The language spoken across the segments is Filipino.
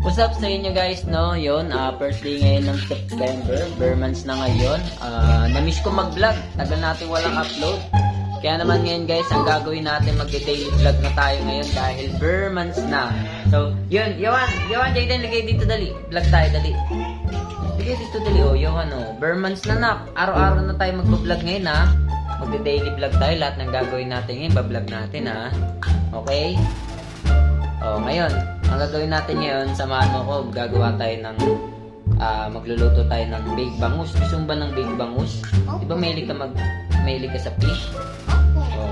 What's up sa inyo guys, no? Yun, first day ngayon ng September, bare months na ngayon. Na-miss ko mag-vlog, tagal natin walang upload. Kaya naman ngayon guys, ang gagawin natin, mag-daily vlog na tayo ngayon dahil bare months na. So, yun, Yohan, Jayden, lagay dito dali. Vlog tayo, dali. Lagay dito dali, oh, Yohan, oh. Bare months na na. Araw-araw na tayo mag-vlog ngayon, ha. Mag-daily vlog tayo, lahat ng gagawin natin ngayon, ba-vlog natin, ha. Okay? Oh, ngayon, ang gagawin natin ngayon, samahan mo ko, gagawa tayo ng, magluluto tayo ng baked bangus. Gusto mo ba ng baked bangus? Di ba mahilig ka sa fish? Oh,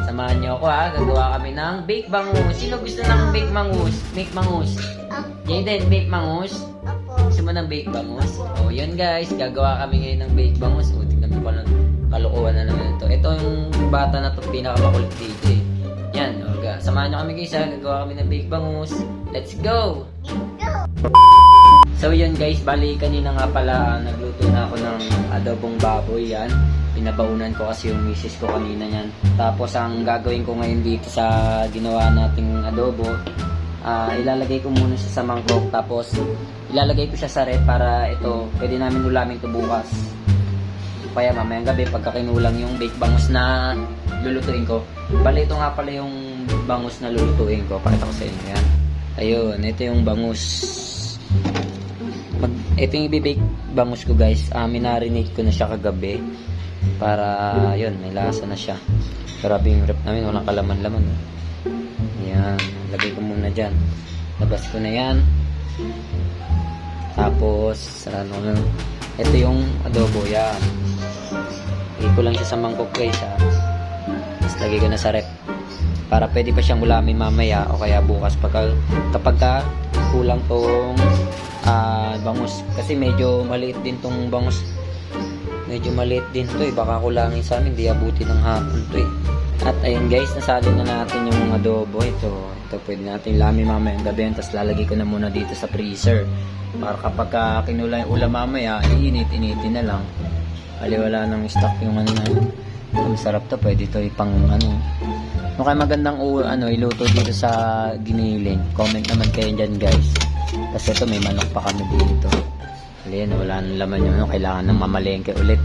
samahan niyo ako ha, gagawa kami ng baked bangus. Sino gusto ng baked bangus? Baked bangus? Jayden, baked bangus? Gusto mo ng baked bangus? Oh, yun guys, gagawa kami ngayon ng baked bangus. Oh, tingnan mo pala, kalukuhan na naman ito. Ito yung bata na ito, pinakamakulit dito eh. Yan, okay. Samahan nyo kami guys ha, gagawa kami ng baked bangus. Let's go! So yun guys, bali kanina nga pala nagluto na ako ng adobong baboy yan. Pinabaunan ko kasi yung misis ko kanina yan. Tapos ang gagawin ko ngayon dito sa ginawa nating adobo, ilalagay ko muna siya sa mangkok. Tapos ilalagay ko siya sa ref para ito, pwede namin ulamin ito bukas. Kaya mamayang gabi pagka kinulang yung baked bangus na lulutuin ko. Bali ito nga pala yung bangus na lulutuin ko. Pakita ko sa inyo yan. Ayun, ito yung bangus. Ito yung ibibake bangus ko guys. Minarinate ko na siya kagabi. Para yun, may lasa na siya. Grabe yung rep namin, walang kalaman-laman. Yan, lagay ko muna dyan. Labas ko na yan. Tapos, ito yung adobo yan. Lagay ko lang siya sa mangkok guys ha. Tapos lagay ko na sa rep. Para pwede pa siyang ulamin mamaya o kaya bukas kapag kulang tong bangus. Kasi medyo maliit din tong bangus. Medyo maliit din to eh. Baka kulangin sa amin. Di abuti ng hapon to eh. At ayun guys, nasalin na natin yung adobo. Ito pwede natin ulamin mamaya ang gabi. Tapos lalagay ko na muna dito sa freezer. Para kapag kinulang yung ulam mamaya, iinit-initin na lang. Wala nang stock yung ano na yun. Masarap to, pwede to ipang ano kaya magandang iluto dito sa giniling. Comment naman kayo dyan guys. Kasi ito may manok pa kami dito. Wala nang laman yung kailangan ng mamalengke ulit.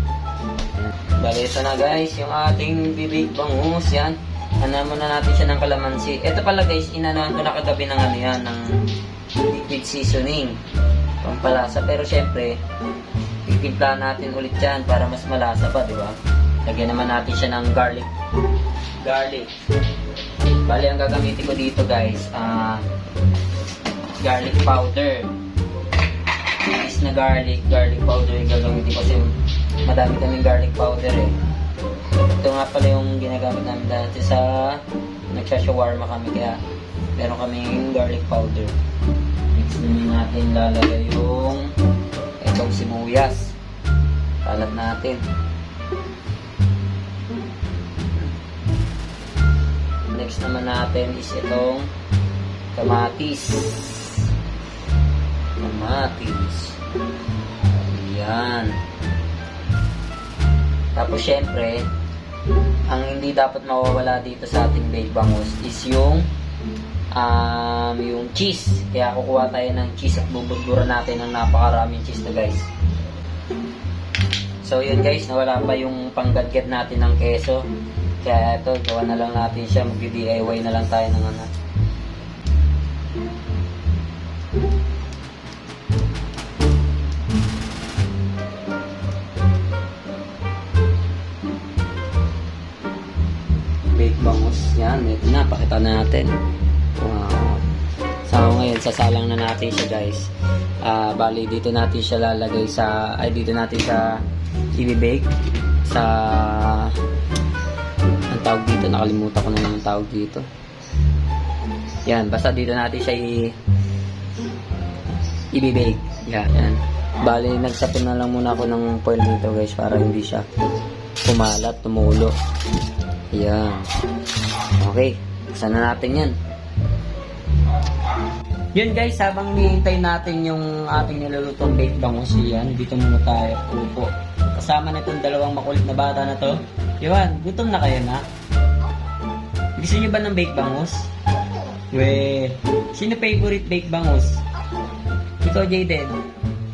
Bali ito na guys, yung ating bibig bangus yan. Muna natin siya ng kalamansi. Ito pala guys, inanahan ko na kagabi ng ng liquid seasoning. Pampalasa. Pero syempre, titimpla natin ulit yan para mas malasa pa, di ba? Lagyan naman natin siya ng garlic. Bali, ang gagamitin ko dito guys, garlic powder. Is na garlic powder yung gagamitin kasi madami kaming garlic powder eh. Ito nga pala yung ginagamit namin dati sa nagsha-shawarma kami, kaya meron kaming garlic powder. Mix natin, lalagay yung itong sibuyas. Kalat natin. Next naman natin is itong kamatis. Ayan. Tapos syempre, ang hindi dapat mawawala dito sa ating baked bangus is yung cheese. Kaya kukuha tayo ng cheese at bubudburan natin ng napakaraming cheese na guys. So yun guys, nawala pa yung panggadgad natin ng keso. Kaya ito, gawa na lang natin siya. Mag-DIY na lang tayo ng baked bangus. Yan, ito na. Pakita na natin. Wow. So ngayon, sasalang na natin siya guys. Bali, dito natin siya lalagay dito natin siya i-bake sa tawag dito, nakalimutan ko na naman tawag dito. Yan, basta dito natin siya i-bake. Yan. Bali, nagsapon na lang muna ako ng foil dito guys para hindi siya kumalat, tumulo. Yan. Okay, buksan na natin yan. Yun guys, habang hinihintay natin yung ating nilulutong baked bangus, yan, dito muna tayo upo. Kasama na itong dalawang makulit na bata na to. Yohan, gutom na kayo na? Gusto nyo ba ng baked bangus? Sino favorite baked bangus? Ikaw, Jayden,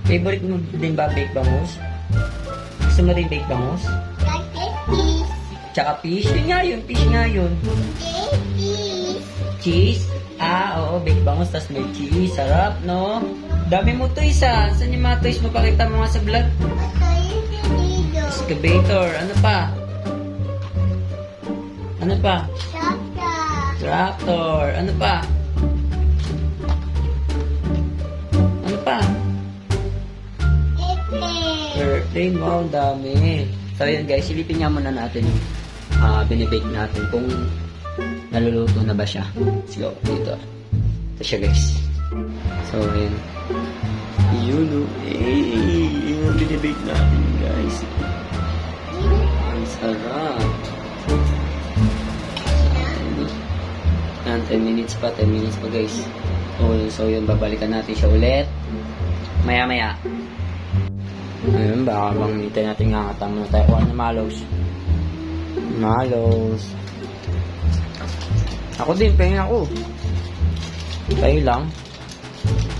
favorite mo din ba baked bangus? Gusto mo rin baked bangus? Tsaka fish? Yun nga yun, fish nga yun. Cheese? Oo, baked bangus, tas may cheese. Sarap, no? Dami mo toys, Saan yung mga toys mo? Pakita mo nga sa vlog. Excavator. Ano pa? Ano pa? Tractor. Ano pa? Ano pa? Airplane. Wow, ang dami. So, yun guys, silipin nga muna natin yung binibake natin kung naluluto na ba siya. Let's go. Dito. Ito siya guys. So, yun. Yun o. Yung binibake natin guys. Ang sarap. Yan, 10 minutes pa guys. So yun, babalikan natin siya ulit. Maya. Ayun, baka bang hintay natin ngangata muna tayo. Kuha na malos. Ako din, pahingin ako. Tayo lang.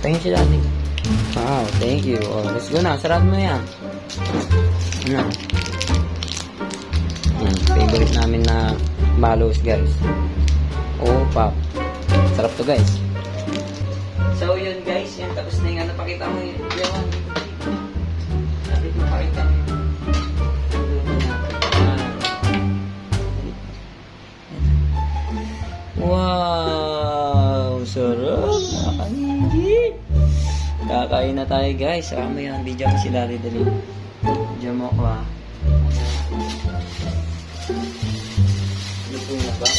Pahingin si daddy. Wow, thank you. Let's go na, sarap mo yan. Ano? Yan, favorite namin na malos guys. Pop. Sarap to guys. So yun guys, yan tapos na yung pakita mo yun. Sabi mo pakita mo. Wow! Sarap! Nakakangigit! Kakain na tayo guys. Mo yan, video mo si Daddy dali. Video mo ko Luto na ba?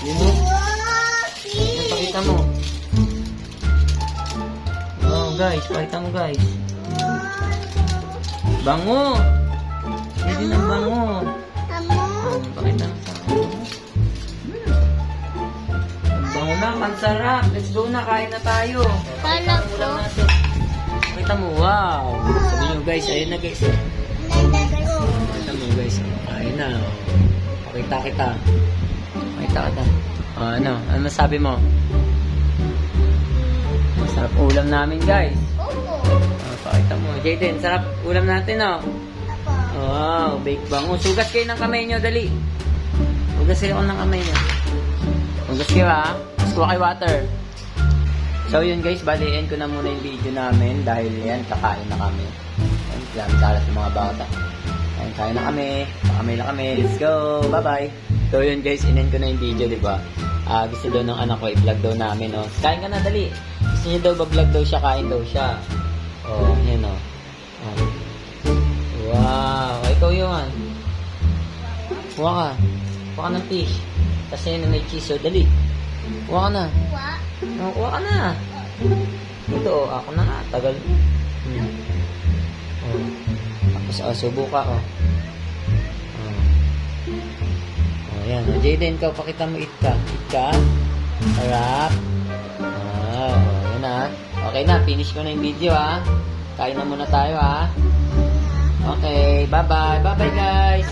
Yun o. Yan, pakita mo. Oh guys, pakita mo guys. Bango! Hindi na bango. Pakita mo sa akin. Bango na, pansarap. Let's go na, kain na tayo. Ulam natin. Pakita mo, wow. Sabi nyo guys, ayun na guys. Pakita mo guys, ayun na. Pakita kita. Ano masabi mo? Sarap ulam namin guys. Pakita mo. Jayden, sarap ulam natin Wow, bake bangus. Hugas kayo ng kamay nyo, dali. Hugas kayo ng kamay nyo. Hugas kayo Tapos kuha kayo water. So yun guys, baliin ko na muna yung video namin dahil yan, kakain na kami. Yan, kailangan yung mga bata. Ayun, kain na kami. Kakamay na kami. Let's go. Bye-bye. So yun guys, inin ko na yung video, diba? Gusto daw ng anak ko, i-vlog daw namin, Kain ka na, dali. Gusto niya daw, ba-vlog daw siya, kain daw siya. Yan, Wow, ikaw yun. Kuha ka ng fish. Kasi yun na may cheese, dali. Kuha ka na. Kuha ka na. Ito, ako na nga, tagal. Tapos, subo ka, Ayan, Jayden, ikaw, pakita mo it ka. Harap. Yan Okay na, finish ko na yung video, Kain na muna tayo, Okay, bye-bye. Bye-bye, guys.